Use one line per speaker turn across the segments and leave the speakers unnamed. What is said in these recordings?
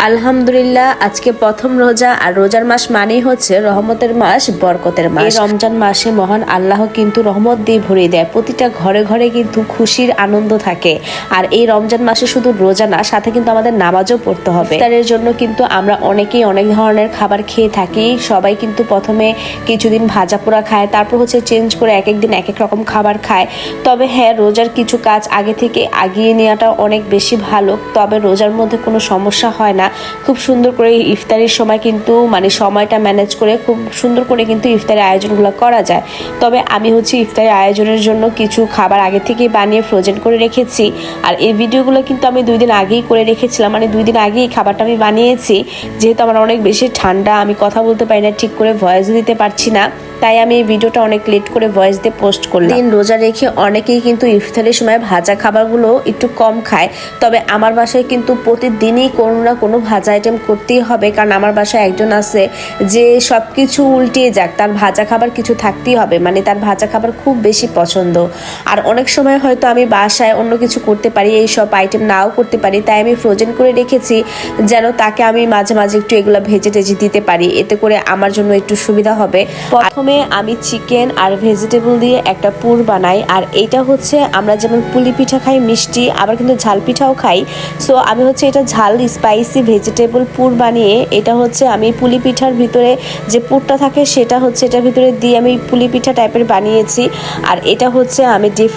আলহামদুলিল্লাহ, আজকে প্রথম রোজা। আর রোজার মাস মানেই হচ্ছে রহমতের মাস, বরকতের মাস। এই রমজান মাসে মহান আল্লাহ কিন্তু রহমত দিয়ে ভরিয়ে দেয়। প্রতিটা ঘরে ঘরে কিন্তু খুশির আনন্দ থাকে। আর এই রমজান মাসে শুধু রোজা না, সাথে কিন্তু আমাদের নামাজও পড়তে হবে। ইফতারের জন্য কিন্তু আমরা অনেকেই অনেক ধরনের খাবার খেয়ে থাকি। সবাই কিন্তু প্রথমে কিছুদিন ভাজা পোড়া খায়, তারপর হচ্ছে চেঞ্জ করে এক এক দিন এক এক রকম খাবার খায়। তবে হ্যাঁ, রোজার কিছু কাজ আগে থেকে আগিয়ে নেওয়াটা অনেক বেশি ভালো। তবে রোজার মধ্যে কোনো সমস্যা হয় না। খুব সুন্দর করে ইফতারির সময় কিন্তু সময়টা ম্যানেজ করে খুব সুন্দর করে কিন্তু ইফতারের আয়োজনগুলো করা যায়। তবে আমি হচ্ছে ইফতারের আয়োজনের জন্য কিছু খাবার আগে থেকেই বানিয়ে ফ্রোজেন করে রেখেছি। আর এই ভিডিওগুলো কিন্তু আমি 2 দিন আগেই করে রেখেছিলাম, 2 দিন আগেই খাবারটা আমি বানিয়েছি। যেহেতু আমার অনেক বেশি ঠান্ডা, আমি কথা বলতে পারি না ঠিক করে, ভয়েসও দিতে পারছি না, তাই আমি এই ভিডিওটা অনেক লেট করে ভয়েস দিয়ে পোস্ট করলাম। দিন রোজা রেখে অনেকেই কিন্তু ইফতারের সময় ভাজা খাবারগুলো একটু কম খায়। তবে আমার বাসায় কিন্তু প্রতিদিনই কোনো না কোনো ভাজা আইটেম করতেই হবে, কারণ আমার বাসায় একজন আছে যে সব কিছু উল্টিয়ে যাক, তার ভাজা খাবার কিছু থাকতেই হবে। তার ভাজা খাবার খুব বেশি পছন্দ। আর অনেক সময় হয়তো আমি বাসায় অন্য কিছু করতে পারি, এই সব আইটেম নাও করতে পারি, তাই আমি ফ্রোজেন করে রেখেছি যেন তাকে আমি মাঝে মাঝে একটু এগুলো ভেজে টেজে দিতে পারি। এতে করে আমার জন্য একটু সুবিধা হবে। প্রথমে আমি চিকেন আর ভেজিটেবল দিয়ে একটা পুর বানাই। আর এইটা হচ্ছে আমরা যেমন পুলি পিঠা খাই মিষ্টি, আবার কিন্তু ঝাল পিঠাও খাই। সো আমি হচ্ছে এটা ঝাল স্পাইসি ভেজিটেবল পুর বানিয়ে, এটা হচ্ছে আমি পুলি পিঠার ভিতরে যে পুরটা থাকে সেটা হচ্ছে এটার ভিতরে দিয়ে আমি পুলি পিঠা টাইপের বানিয়েছি। আর এটা হচ্ছে আমি ডিপ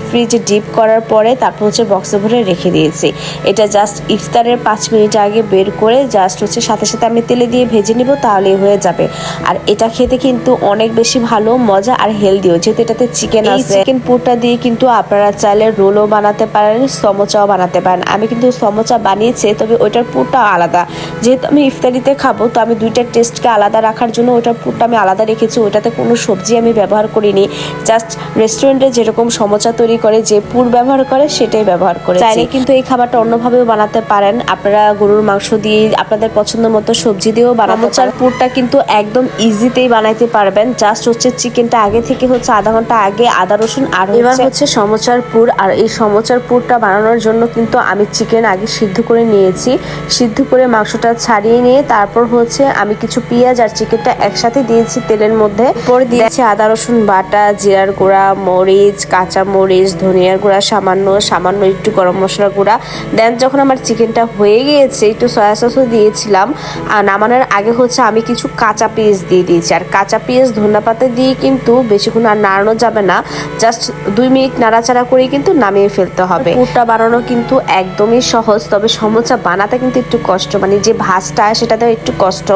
ফ্রিজে ডিপ করার পরে তারপর হচ্ছে বক্সে ভরে রেখে দিয়েছি। এটা জাস্ট ইফতারের 5 মিনিট আগে বের করে জাস্ট হচ্ছে সাথে সাথে আমি তেলে দিয়ে ভেজে নিব, তাহলেই হয়ে যাবে। আর এটা খেতে কিন্তু অনেক বেশি ভালো, মজা আর হেলদিও, যেহেতু এটাতে চিকেন আছে। চিকেন পুরটা দিয়ে কিন্তু আপনারা চাইলে রোলও বানাতে পারেন, সমোচাও বানাতে পারেন। আমি কিন্তু সমোচা বানিয়েছি, তবে ওইটার পুরটা আলাদা। যেহেতু আমি ইফতারিতে খাবো, তো আমি দুইটার টেস্টকে আলাদা রাখার জন্য ওইটার পুরটা আমি আলাদা রেখেছি। ওইটাতে কোনো সবজি আমি ব্যবহার করিনি, জাস্ট রেস্টুরেন্টে যেরকম সমোচা তৈরি করে যে পুর ব্যবহার করে সেটাই ব্যবহার করে। চাইলে কিন্তু এই খাবারটা অন্যভাবেও বানাতে পারেন। আপনারা গরুর মাংস দিয়ে আপনাদের পছন্দ মতো সবজি দিয়েও বানাতে পারেন। পুরটা কিন্তু একদম ইজিতেই বানাইতে পারবেন। জাস্ট হচ্ছে চিকেনটা আগে থেকে হচ্ছে আধা ঘন্টা আগে আদা রসুন আর এবার হচ্ছে সমোচার পুর। আর এই সমোচার পুরটা বানানোর জন্য কিন্তু আমি চিকেন আগে সিদ্ধ করে নিয়েছি। সিদ্ধ করে মাংসটা ছাড়িয়ে নিয়ে তারপর হচ্ছে আমি কিছু পেঁয়াজ আর চিকেনটা একসাথে দিয়েছি তেলের মধ্যে। পরে দিয়েছি আদা রসুন বাটা, জিরার গুঁড়া, মরিচ, কাঁচা মরিচ, ধনিয়ার গুঁড়া সামান্য একটু গরম মশলার গুঁড়া। দেন যখন আমার চিকেনটা হয়ে গিয়েছে, একটু সয়া সসও দিয়েছিলাম। আর নামানোর আগে হচ্ছে আমি কিছু কাঁচা পেঁয়াজ দিয়ে দিয়েছি। আর কাঁচা পেঁয়াজ ধনেপাতা দিয়ে কিন্তু বেশিক্ষণ আর নাড়ানো যাবে না, জাস্ট 2 মিনিট নাড়াচাড়া করে কিন্তু নামিয়ে ফেলতে হবে। পুরটা বানানো কিন্তু একদমই সহজ, তবে সমোচা বানাতে কিন্তু একটু কষ্ট, যে ভাজটা সেটাতে একটু কষ্ট।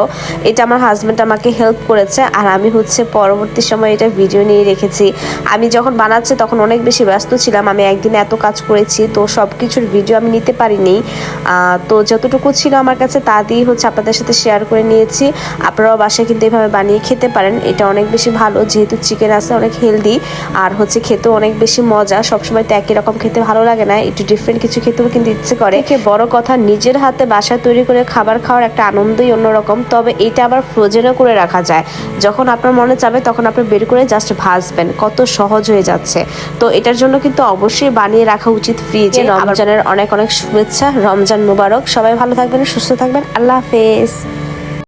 এটা আমার হাজবেন্ড আমাকে হেল্প করেছে। আর আমি হচ্ছে পরবর্তী সময় এটা ভিডিও নিয়ে রেখেছি। আমি যখন বানাচ্ছি তখন অনেক বেশি ব্যস্ত ছিলাম, আমি একদিনে এত কাজ করেছি, তো সব কিছুর ভিডিও আমি নিতে পারিনি। তো যতটুকু ছিল আমার কাছে তা দিয়ে হচ্ছে আপনাদের সাথে শেয়ার করে নিয়েছি। আপনারাও বাসায় কিন্তু এভাবে বানিয়ে খেতে পারেন। এটা অনেক বেশি ভালো, যেহেতু চিকেন আছে, অনেক হেলদি আর হচ্ছে খেতেও অনেক বেশি মজা। সবসময় তো একই রকম খেতে ভালো লাগে না, একটু ডিফারেন্ট কিছু খেতেও কিন্তু ইচ্ছে করে। বড় কথা, নিজের হাতে বাসায় তৈরি করে খাবার খাওয়ার একটা আনন্দই অন্যরকম। তবে এটা আবার ফ্রোজেনও করে রাখা যায়, যখন আপনার মনে চাবে তখন আপনি বের করে জাস্ট ভাজবেন, কত সহজ হয়ে যাচ্ছে। তো এটার জন্য কিন্তু অবশ্যই বানিয়ে রাখা উচিত ফ্রিজে। রমজানের অনেক অনেক শুভেচ্ছা, রমজান মুবারক। সবাই ভালো থাকবেন, সুস্থ থাকবেন, আল্লাহ হাফেজ।